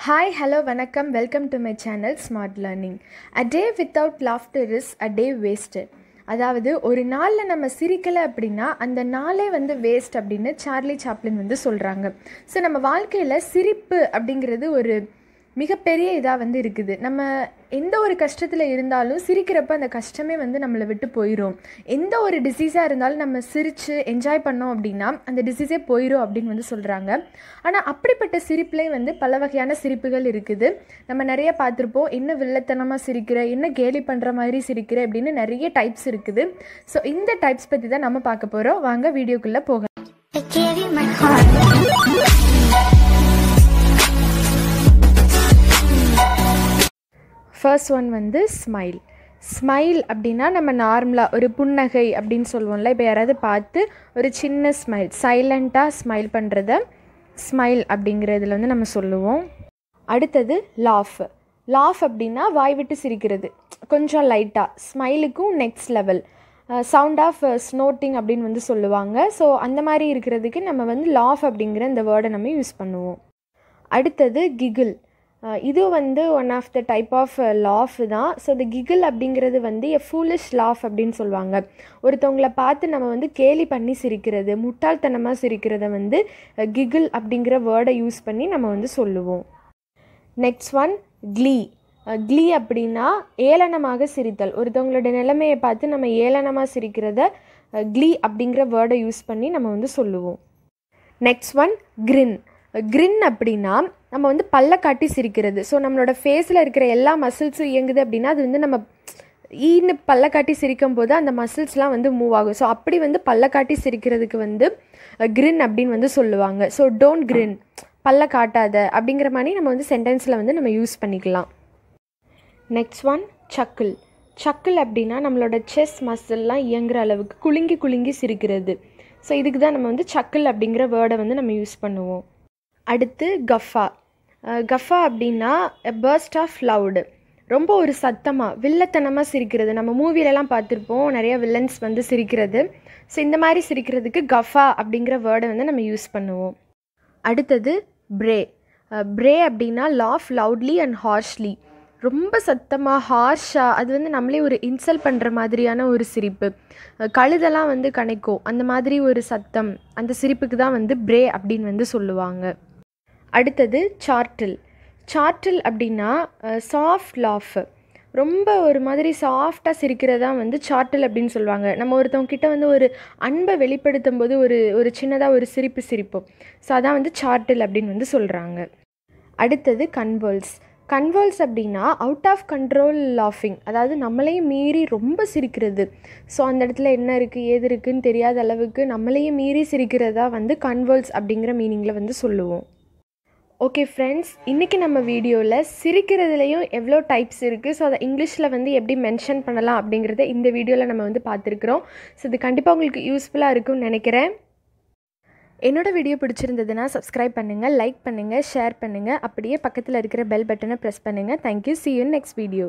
Hi, hello, vanakkam. Welcome to my channel Smart Learning. A day without laughter is a day wasted. அதாவது ஒரு நாளில் நம்ம சிரிக்கலை அப்படின்னா அந்த நாளே வேஸ்ட் அப்படின்னு சார்லி சாப்ளின் சொல்கிறாங்க. ஸோ நம்ம வாழ்க்கையில் சிரிப்பு அப்படிங்கிறது ஒரு மிகப்பெரிய இதாக இருக்குது. நம்ம எந்த ஒரு கஷ்டத்தில் இருந்தாலும் சிரிக்கிறப்ப அந்த கஷ்டமே நம்மளை விட்டு போயிடும். எந்த ஒரு டிசீஸாக இருந்தாலும் நம்ம சிரித்து என்ஜாய் பண்ணோம் அப்படின்னா அந்த டிசீஸே போயிடும் அப்படின்னு சொல்கிறாங்க. ஆனால் அப்படிப்பட்ட சிரிப்புலேயும் பல வகையான சிரிப்புகள் இருக்குது. நம்ம நிறைய பார்த்துருப்போம். என்ன வில்லத்தனமாக சிரிக்கிற, என்ன கேலி பண்ணுற மாதிரி சிரிக்கிற அப்படின்னு நிறைய டைப்ஸ் இருக்குது. ஸோ இந்த டைப்ஸ் பற்றி தான் நம்ம பார்க்க போகிறோம். வாங்க வீடியோக்குள்ளே போக. First one smile. ஸ்மைல் அப்படின்னா நம்ம நார்மலாக ஒரு புன்னகை அப்படின்னு சொல்லுவோம்ல. இப்போ யாராவது பார்த்து ஒரு சின்ன ஸ்மைல், சைலண்ட்டாக ஸ்மைல் பண்ணுறத ஸ்மைல் அப்படிங்கிறதுல நம்ம சொல்லுவோம். அடுத்தது லாஃப். லாஃப் அப்படின்னா வாய் விட்டு சிரிக்கிறது, கொஞ்சம் லைட்டாக. ஸ்மைலுக்கும் நெக்ஸ்ட் லெவல், சவுண்ட் ஆஃப் ஸ்னோட்டிங் அப்படின்னு சொல்லுவாங்க. ஸோ அந்த மாதிரி இருக்கிறதுக்கு நம்ம லாஃப் அப்படிங்கிற இந்த வேர்டை நம்ம யூஸ் பண்ணுவோம். அடுத்தது கிகிள். இது one of the type of laugh தான். ஸோ இந்த கிகிள் அப்படிங்கிறது எ ஃபூலிஷ் லாஃப் அப்படின்னு சொல்லுவாங்க. ஒருத்தவங்களை பார்த்து நம்ம கேலி பண்ணி சிரிக்கிறது, முட்டாள்தனமாக சிரிக்கிறத கிகிள் அப்படிங்கிற வேர்டை யூஸ் பண்ணி நம்ம சொல்லுவோம். நெக்ஸ்ட் ஒன் க்ளீ. க்ளீ அப்படின்னா ஏளனமாக சிரித்தல். ஒருத்தவங்களோட நிலைமையை பார்த்து நம்ம ஏளனமாக சிரிக்கிறத க்ளீ அப்படிங்கிற வேர்டை யூஸ் பண்ணி நம்ம சொல்லுவோம். Next one green. கிரின் அப்படின்னா நம்ம பல்ல காட்டி சிரிக்கிறது. ஸோ நம்மளோட ஃபேஸில் இருக்கிற எல்லா மசில்ஸும் இயங்குது அப்படின்னா அது நம்ம ஈன்னு பல்ல காட்டி சிரிக்கும் போது அந்த மசில்ஸ்லாம் மூவ் ஆகும். ஸோ அப்படி பல்ல காட்டி சிரிக்கிறதுக்கு கிரின் அப்படின்னு சொல்லுவாங்க. ஸோ டோன்ட் கிரின், பல்ல காட்டாத அப்படிங்கிற மாதிரி நம்ம சென்டென்ஸில் நம்ம யூஸ் பண்ணிக்கலாம். Next one suckle. சக்கிள் அப்படின்னா நம்மளோட செஸ்ட் மசில்லாம் இயங்குற அளவுக்கு குலுங்கி குலுங்கி சிரிக்கிறது. ஸோ இதுக்கு தான் நம்ம சக்கிள் அப்படிங்கிற வேர்டை நம்ம யூஸ் பண்ணுவோம். அடுத்து கஃபா. கஃபா அப்படின்னா பர்ஸ்ட் ஆஃப் லவுடு, ரொம்ப ஒரு சத்தமாக வில்லத்தனமாக சிரிக்கிறது. நம்ம மூவிலலாம் பார்த்துருப்போம் நிறைய வில்லன்ஸ் சிரிக்கிறது. ஸோ இந்த மாதிரி சிரிக்கிறதுக்கு கஃபா அப்படிங்கிற வேர்டை நம்ம யூஸ் பண்ணுவோம். அடுத்தது ப்ரே. ப்ரே அப்படின்னா லாஃப் லவுட்லி அண்ட் ஹார்ஷ்லி, ரொம்ப சத்தமாக ஹார்ஷாக. அது நம்மளே ஒரு இன்சல்ட் பண்ணுற மாதிரியான ஒரு சிரிப்பு, கழுதெல்லாம் கணைக்கும் அந்த மாதிரி ஒரு சத்தம். அந்த சிரிப்புக்கு தான் ப்ரே அப்படின்னு சொல்லுவாங்க. அடுத்தது சார்ட்டில். சார்ட்டில் அப்படின்னா சாஃப்ட் லாஃப், ரொம்ப ஒரு மாதிரி சாஃப்டாக சிரிக்கிறதா சார்ட்டில் அப்படின்னு சொல்லுவாங்க. நம்ம ஒருத்தவங்க கிட்ட ஒரு அன்பை வெளிப்படுத்தும் போது ஒரு சின்னதாக ஒரு சிரிப்பு சிரிப்போம். ஸோ அதான் சார்ட்டில் அப்படின்னு சொல்கிறாங்க. அடுத்தது கன்வர்ஸ். கன்வர்ஸ் அப்படின்னா அவுட் ஆஃப் கண்ட்ரோல் லாஃபிங், அதாவது நம்மளையும் மீறி ரொம்ப சிரிக்கிறது. ஸோ அந்த இடத்துல என்ன இருக்குது ஏது இருக்குதுன்னு தெரியாத அளவுக்கு நம்மளையும் மீறி சிரிக்கிறதா கன்வர்ஸ் அப்படிங்கிற மீனிங்கில் சொல்லுவோம். ஓகே ஃப்ரெண்ட்ஸ், இன்றைக்கி நம்ம வீடியோவில் சிரிக்கிறதுலையும் எவ்வளோ டைப்ஸ் இருக்குது, ஸோ அதை இங்கிலீஷில் எப்படி மென்ஷன் பண்ணலாம் அப்படிங்கிறத இந்த வீடியோவில் நம்ம பார்த்துருக்குறோம். ஸோ இது கண்டிப்பாக உங்களுக்கு யூஸ்ஃபுல்லாக இருக்கும்னு நினைக்கிறேன். என்னோடய வீடியோ பிடிச்சிருந்ததுன்னா சப்ஸ்கிரைப் பண்ணுங்கள், லைக் பண்ணுங்கள், ஷேர் பண்ணுங்கள். அப்படியே பக்கத்தில் இருக்கிற பெல் பட்டனை ப்ரெஸ் பண்ணுங்கள். Thank you. See you in next video.